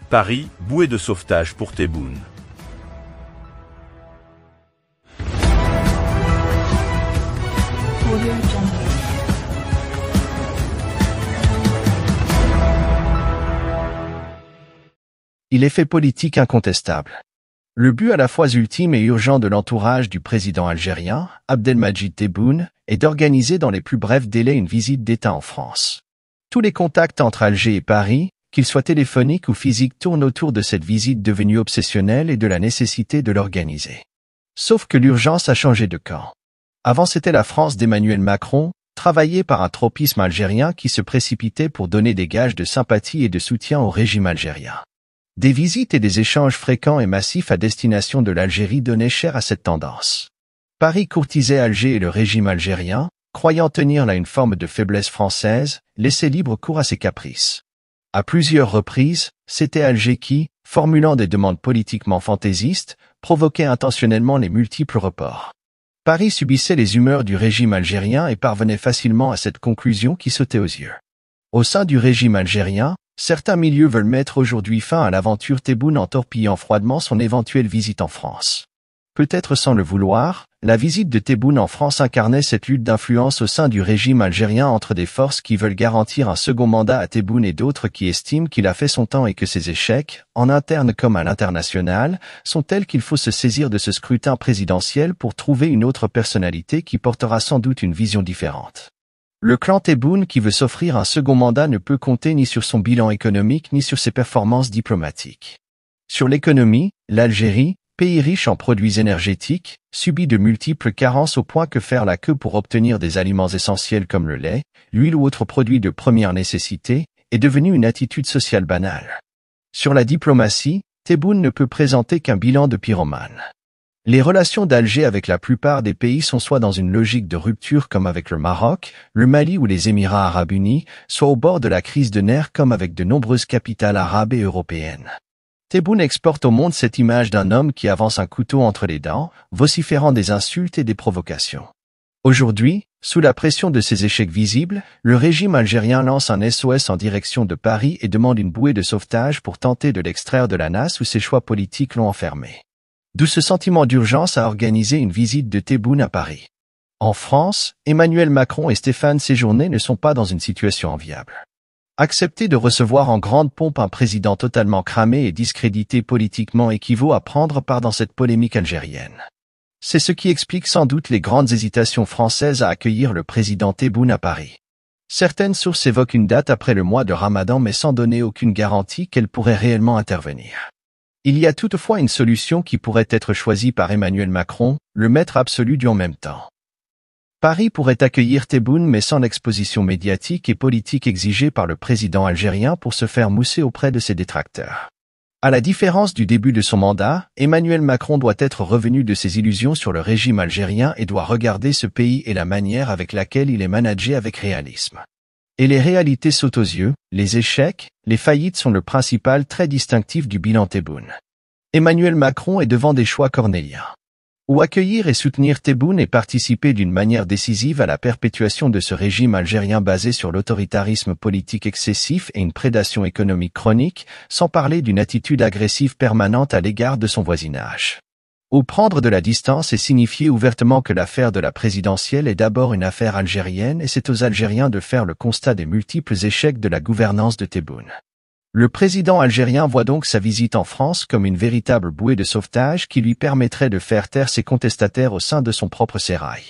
Paris, bouée de sauvetage pour Tebboune. Il est fait politique incontestable. Le but à la fois ultime et urgent de l'entourage du président algérien, Abdelmadjid Tebboune, est d'organiser dans les plus brefs délais une visite d'État en France. Tous les contacts entre Alger et Paris, qu'ils soient téléphoniques ou physiques, tournent autour de cette visite devenue obsessionnelle et de la nécessité de l'organiser. Sauf que l'urgence a changé de camp. Avant c'était la France d'Emmanuel Macron, travaillée par un tropisme algérien qui se précipitait pour donner des gages de sympathie et de soutien au régime algérien. Des visites et des échanges fréquents et massifs à destination de l'Algérie donnaient chair à cette tendance. Paris courtisait Alger et le régime algérien, croyant tenir là une forme de faiblesse française, laissait libre cours à ses caprices. À plusieurs reprises, c'était Alger qui, formulant des demandes politiquement fantaisistes, provoquait intentionnellement les multiples reports. Paris subissait les humeurs du régime algérien et parvenait facilement à cette conclusion qui sautait aux yeux. Au sein du régime algérien, certains milieux veulent mettre aujourd'hui fin à l'aventure Tebboune en torpillant froidement son éventuelle visite en France. Peut-être sans le vouloir, la visite de Tebboune en France incarnait cette lutte d'influence au sein du régime algérien entre des forces qui veulent garantir un second mandat à Tebboune et d'autres qui estiment qu'il a fait son temps et que ses échecs, en interne comme à l'international, sont tels qu'il faut se saisir de ce scrutin présidentiel pour trouver une autre personnalité qui portera sans doute une vision différente. Le clan Tebboune qui veut s'offrir un second mandat ne peut compter ni sur son bilan économique ni sur ses performances diplomatiques. Sur l'économie, l'Algérie, pays riche en produits énergétiques, subit de multiples carences au point que faire la queue pour obtenir des aliments essentiels comme le lait, l'huile ou autres produits de première nécessité, est devenue une attitude sociale banale. Sur la diplomatie, Tebboune ne peut présenter qu'un bilan de pyromane. Les relations d'Alger avec la plupart des pays sont soit dans une logique de rupture comme avec le Maroc, le Mali ou les Émirats arabes unis, soit au bord de la crise de nerfs comme avec de nombreuses capitales arabes et européennes. Tebboune exporte au monde cette image d'un homme qui avance un couteau entre les dents, vociférant des insultes et des provocations. Aujourd'hui, sous la pression de ces échecs visibles, le régime algérien lance un SOS en direction de Paris et demande une bouée de sauvetage pour tenter de l'extraire de la nasse où ses choix politiques l'ont enfermé. D'où ce sentiment d'urgence à organiser une visite de Tebboune à Paris. En France, Emmanuel Macron et Stéphane Séjourné ne sont pas dans une situation enviable. Accepter de recevoir en grande pompe un président totalement cramé et discrédité politiquement équivaut à prendre part dans cette polémique algérienne. C'est ce qui explique sans doute les grandes hésitations françaises à accueillir le président Tebboune à Paris. Certaines sources évoquent une date après le mois de Ramadan mais sans donner aucune garantie qu'elle pourrait réellement intervenir. Il y a toutefois une solution qui pourrait être choisie par Emmanuel Macron, le maître absolu du en même temps. Paris pourrait accueillir Tebboune mais sans l'exposition médiatique et politique exigée par le président algérien pour se faire mousser auprès de ses détracteurs. À la différence du début de son mandat, Emmanuel Macron doit être revenu de ses illusions sur le régime algérien et doit regarder ce pays et la manière avec laquelle il est managé avec réalisme. Et les réalités sautent aux yeux, les échecs, les faillites sont le principal trait distinctif du bilan Tebboune. Emmanuel Macron est devant des choix cornéliens. Ou accueillir et soutenir Tebboune et participer d'une manière décisive à la perpétuation de ce régime algérien basé sur l'autoritarisme politique excessif et une prédation économique chronique, sans parler d'une attitude agressive permanente à l'égard de son voisinage. Ou prendre de la distance et signifier ouvertement que l'affaire de la présidentielle est d'abord une affaire algérienne et c'est aux Algériens de faire le constat des multiples échecs de la gouvernance de Tebboune. Le président algérien voit donc sa visite en France comme une véritable bouée de sauvetage qui lui permettrait de faire taire ses contestataires au sein de son propre sérail.